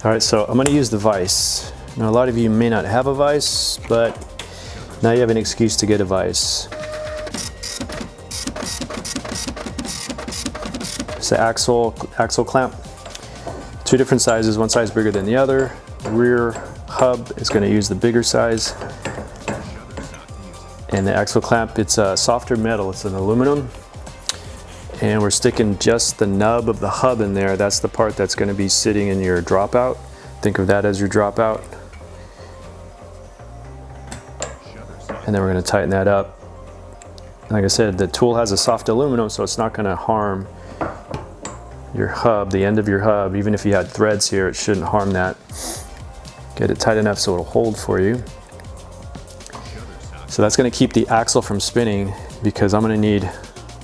All right, so I'm going to use the vise. Now, a lot of you may not have a vise, but now you have an excuse to get a vise. It's an axle clamp. Two different sizes, one size bigger than the other. Rear hub is going to use the bigger size. And the axle clamp, it's a softer metal, it's an aluminum. And we're sticking just the nub of the hub in there. That's the part that's going to be sitting in your dropout. Think of that as your dropout. And then we're going to tighten that up. Like I said, the tool has a soft aluminum, so it's not going to harm your hub, the end of your hub. Even if you had threads here, it shouldn't harm that. Get it tight enough so it'll hold for you. So that's going to keep the axle from spinning, because I'm going to need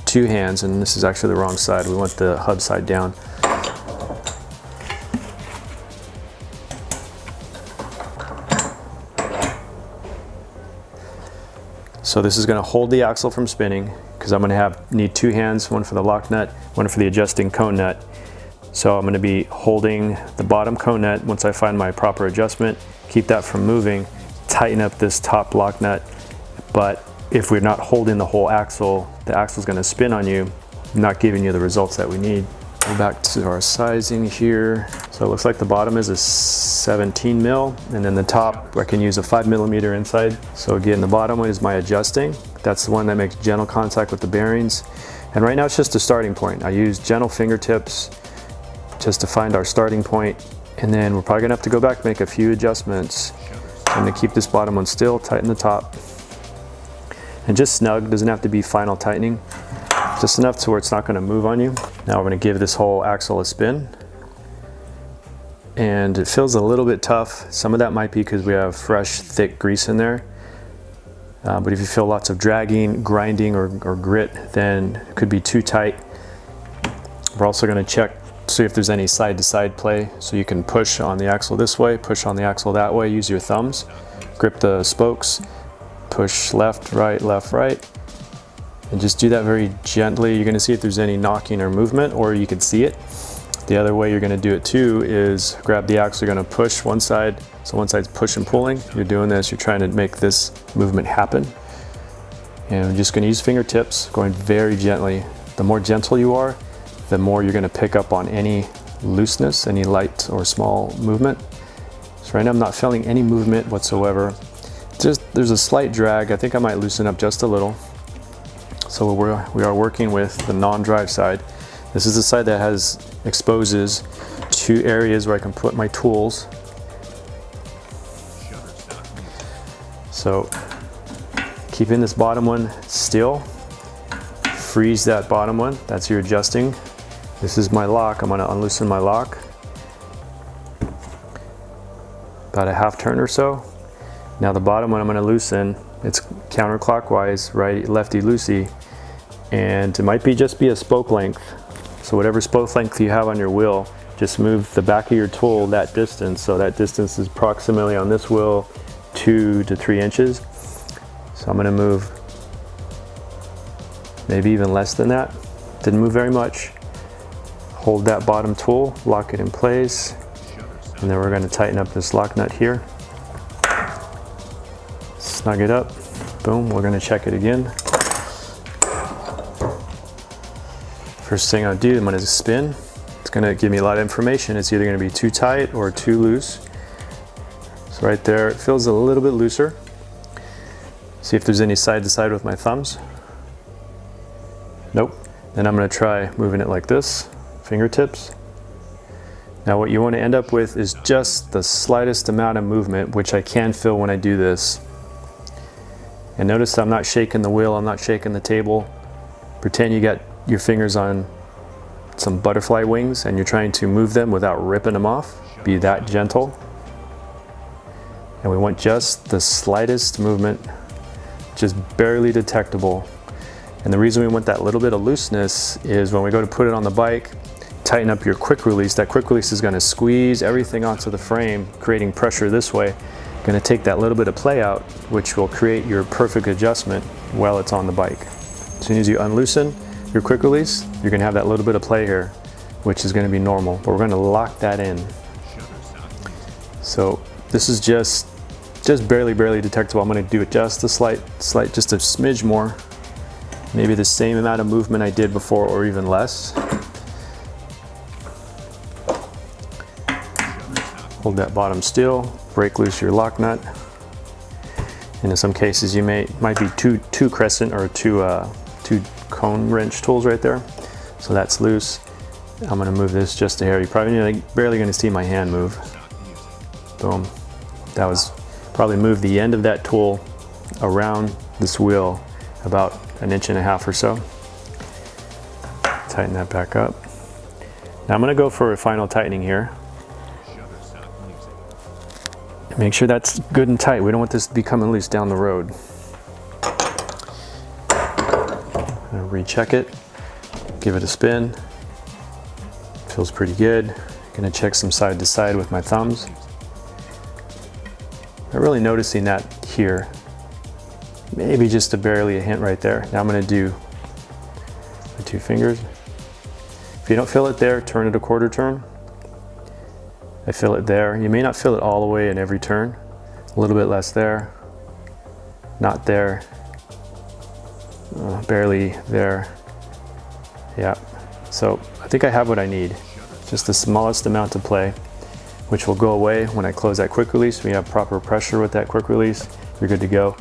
two hands, and this is actually the wrong side. We want the hub side down. So this is going to hold the axle from spinning, because I'm going to need two hands, one for the lock nut, one for the adjusting cone nut. So I'm going to be holding the bottom cone nut once I find my proper adjustment, keep that from moving, tighten up this top lock nut. But if we're not holding the whole axle, the axle is going to spin on you, not giving you the results that we need. Go back to our sizing here. So it looks like the bottom is a 17 mil, and then the top I can use a 5 millimeter inside. So again, the bottom one is my adjusting. That's the one that makes gentle contact with the bearings. And right now it's just a starting point. I use gentle fingertips just to find our starting point. And then we're probably gonna have to go back and make a few adjustments. I'm gonna keep this bottom one still, tighten the top. And just snug, doesn't have to be final tightening. Just enough to where it's not gonna move on you. Now we're gonna give this whole axle a spin. And it feels a little bit tough. Some of that might be because we have fresh, thick grease in there. But if you feel lots of dragging, grinding, or grit, then it could be too tight. We're also gonna check, see if there's any side-to-side play. So you can push on the axle this way, push on the axle that way, use your thumbs, grip the spokes, push left, right, and just do that very gently. You're gonna see if there's any knocking or movement, or you can see it. The other way you're gonna do it too is grab the axle, you're gonna push one side, so one side's push and pulling. You're doing this, you're trying to make this movement happen. And I'm just gonna use fingertips, going very gently. The more gentle you are, the more you're gonna pick up on any looseness, any light or small movement. So right now I'm not feeling any movement whatsoever. Just, there's a slight drag. I think I might loosen up just a little. So we are working with the non-drive side. This is the side that exposes two areas where I can put my tools. So keeping this bottom one still, freeze that bottom one, that's your adjusting. This is my lock, I'm gonna unloosen my lock. About a half turn or so. Now the bottom one I'm gonna loosen, it's counterclockwise, right, lefty-loosey, and it might just be a spoke length. So whatever spoke length you have on your wheel, just move the back of your tool that distance. So that distance is approximately on this wheel 2 to 3 inches. So I'm gonna move maybe even less than that. Didn't move very much. Hold that bottom tool, lock it in place, and then we're gonna tighten up this lock nut here. Snug it up, boom, we're gonna check it again. First thing I'll do, I'm gonna spin. It's gonna give me a lot of information. It's either gonna be too tight or too loose. So right there, it feels a little bit looser. See if there's any side to side with my thumbs. Nope. Then I'm gonna try moving it like this, fingertips. Now what you wanna end up with is just the slightest amount of movement, which I can feel when I do this. And notice I'm not shaking the wheel, I'm not shaking the table. Pretend you got your fingers on some butterfly wings and you're trying to move them without ripping them off. Be that gentle. And we want just the slightest movement, just barely detectable. And the reason we want that little bit of looseness is when we go to put it on the bike, tighten up your quick release. That quick release is gonna squeeze everything onto the frame, creating pressure this way. Gonna take that little bit of play out, which will create your perfect adjustment while it's on the bike. As soon as you unloosen your quick release, you're gonna have that little bit of play here, which is gonna be normal, but we're gonna lock that in. So this is just barely detectable. I'm going to do it just a slight, just a smidge more. Maybe the same amount of movement I did before or even less. Hold that bottom still, break loose your lock nut. And in some cases you might be two crescent or two cone wrench tools right there. So that's loose. I'm going to move this just a hair. You're probably barely going to see my hand move. Boom. That was probably move the end of that tool around this wheel about 1.5 inches or so. Tighten that back up. Now I'm going to go for a final tightening here. Make sure that's good and tight. We don't want this to be coming loose down the road. I'm going to recheck it, give it a spin. Feels pretty good. Going to check some side to side with my thumbs. I'm really noticing that here. Maybe just barely a hint right there. Now I'm going to do my 2 fingers. If you don't feel it there, turn it a quarter turn. I feel it there. You may not feel it all the way in every turn. A little bit less there. Not there. Barely there. Yeah. So I think I have what I need. Just the smallest amount of play, which will go away when I close that quick release. We have proper pressure with that quick release. You're good to go.